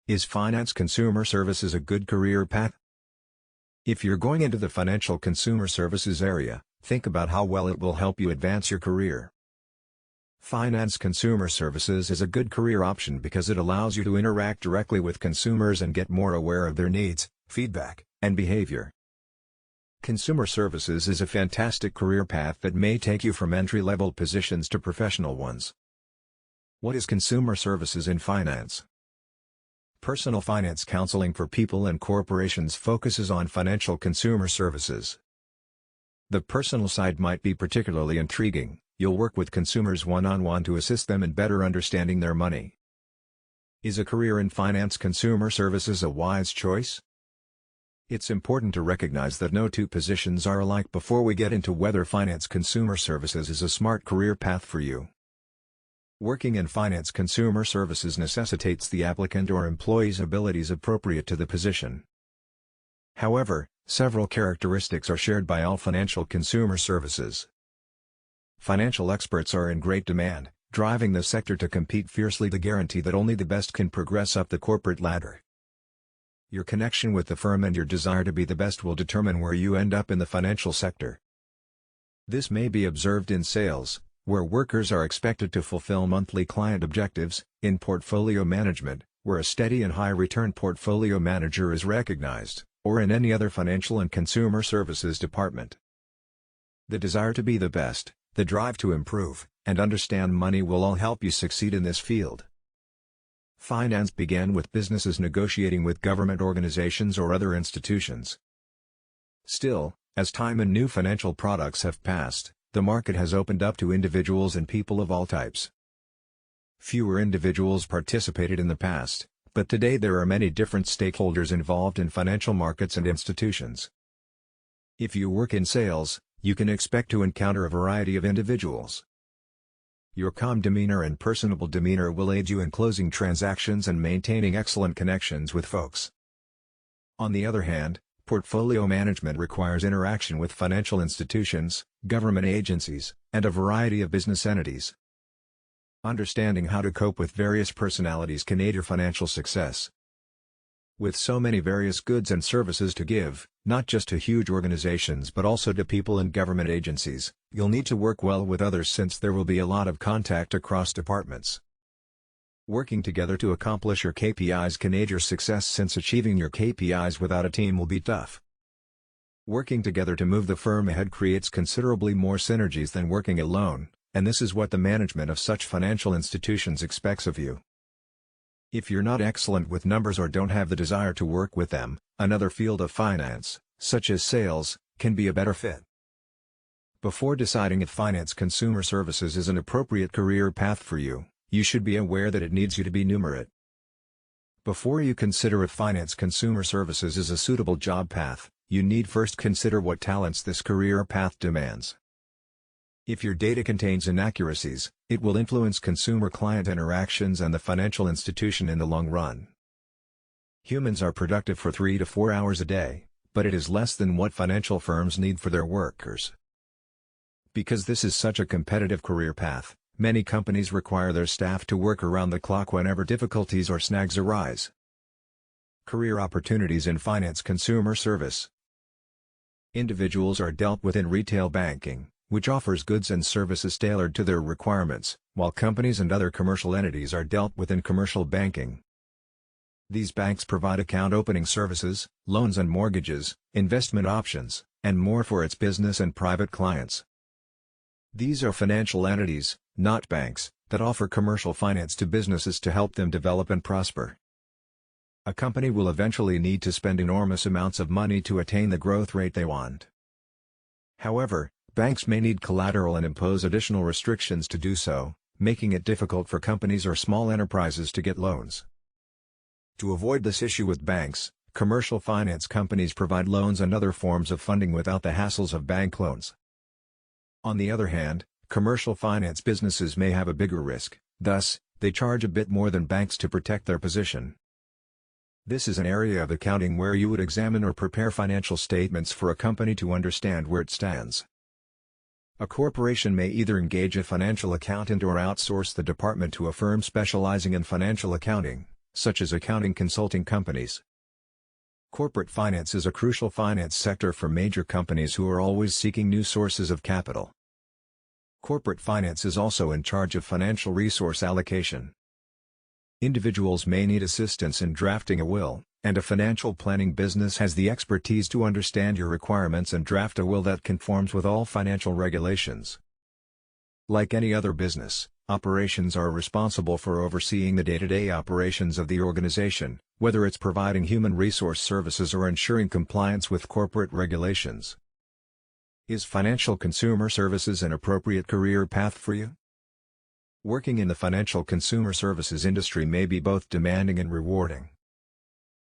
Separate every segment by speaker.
Speaker 1: Is finance consumer services a good career path? If you're going into the financial consumer services area, think about how well it will help you advance your career. Finance consumer services is a good career option because it allows you to interact directly with consumers and get more aware of their needs, feedback, and behavior. Consumer services is a fantastic career path that may take you from entry-level positions to professional ones. What is consumer services in finance? Personal finance counseling for people and corporations focuses on financial consumer services. The personal side might be particularly intriguing. You'll work with consumers one-on-one to assist them in better understanding their money. Is a career in finance consumer services a wise choice? It's important to recognize that no two positions are alike before we get into whether finance consumer services is a smart career path for you. Working in finance consumer services necessitates the applicant or employee's abilities appropriate to the position. However, several characteristics are shared by all financial consumer services. Financial experts are in great demand, driving the sector to compete fiercely to guarantee that only the best can progress up the corporate ladder. Your connection with the firm and your desire to be the best will determine where you end up in the financial sector. This may be observed in sales, where workers are expected to fulfill monthly client objectives, in portfolio management, where a steady and high-return portfolio manager is recognized, or in any other financial and consumer services department. The desire to be the best, the drive to improve, and understand money will all help you succeed in this field. Finance began with businesses negotiating with government organizations or other institutions. Still, as time and new financial products have passed, the market has opened up to individuals and people of all types. Fewer individuals participated in the past, but today there are many different stakeholders involved in financial markets and institutions. If you work in sales, you can expect to encounter a variety of individuals. Your calm demeanor and personable demeanor will aid you in closing transactions and maintaining excellent connections with folks. On the other hand, portfolio management requires interaction with financial institutions, government agencies, and a variety of business entities. Understanding how to cope with various personalities can aid your financial success. With so many various goods and services to give, not just to huge organizations but also to people and government agencies, you'll need to work well with others since there will be a lot of contact across departments. Working together to accomplish your KPIs can aid your success since achieving your KPIs without a team will be tough. Working together to move the firm ahead creates considerably more synergies than working alone, and this is what the management of such financial institutions expects of you. If you're not excellent with numbers or don't have the desire to work with them, another field of finance, such as sales, can be a better fit. Before deciding if finance consumer services is an appropriate career path for you, you should be aware that it needs you to be numerate. Before you consider if finance consumer services is a suitable job path, you need first consider what talents this career path demands. If your data contains inaccuracies, it will influence consumer-client interactions and the financial institution in the long run. Humans are productive for 3 to 4 hours a day, but it is less than what financial firms need for their workers. Because this is such a competitive career path, many companies require their staff to work around the clock whenever difficulties or snags arise. Career opportunities in finance consumer service. Individuals are dealt with in retail banking, which offers goods and services tailored to their requirements, while companies and other commercial entities are dealt with in commercial banking. These banks provide account opening services, loans and mortgages, investment options, and more for its business and private clients. These are financial entities, not banks, that offer commercial finance to businesses to help them develop and prosper. A company will eventually need to spend enormous amounts of money to attain the growth rate they want. However, banks may need collateral and impose additional restrictions to do so, making it difficult for companies or small enterprises to get loans. To avoid this issue with banks, commercial finance companies provide loans and other forms of funding without the hassles of bank loans. On the other hand, commercial finance businesses may have a bigger risk, thus, they charge a bit more than banks to protect their position. This is an area of accounting where you would examine or prepare financial statements for a company to understand where it stands. A corporation may either engage a financial accountant or outsource the department to a firm specializing in financial accounting, such as accounting consulting companies. Corporate finance is a crucial finance sector for major companies who are always seeking new sources of capital. Corporate finance is also in charge of financial resource allocation. Individuals may need assistance in drafting a will, and a financial planning business has the expertise to understand your requirements and draft a will that conforms with all financial regulations. Like any other business, operations are responsible for overseeing the day-to-day operations of the organization, whether it's providing human resource services or ensuring compliance with corporate regulations. Is financial consumer services an appropriate career path for you? Working in the financial consumer services industry may be both demanding and rewarding.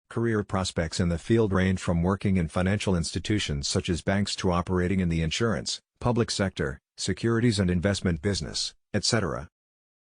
Speaker 1: Career prospects in the field range from working in financial institutions such as banks to operating in the insurance, public sector, securities and investment business, etc.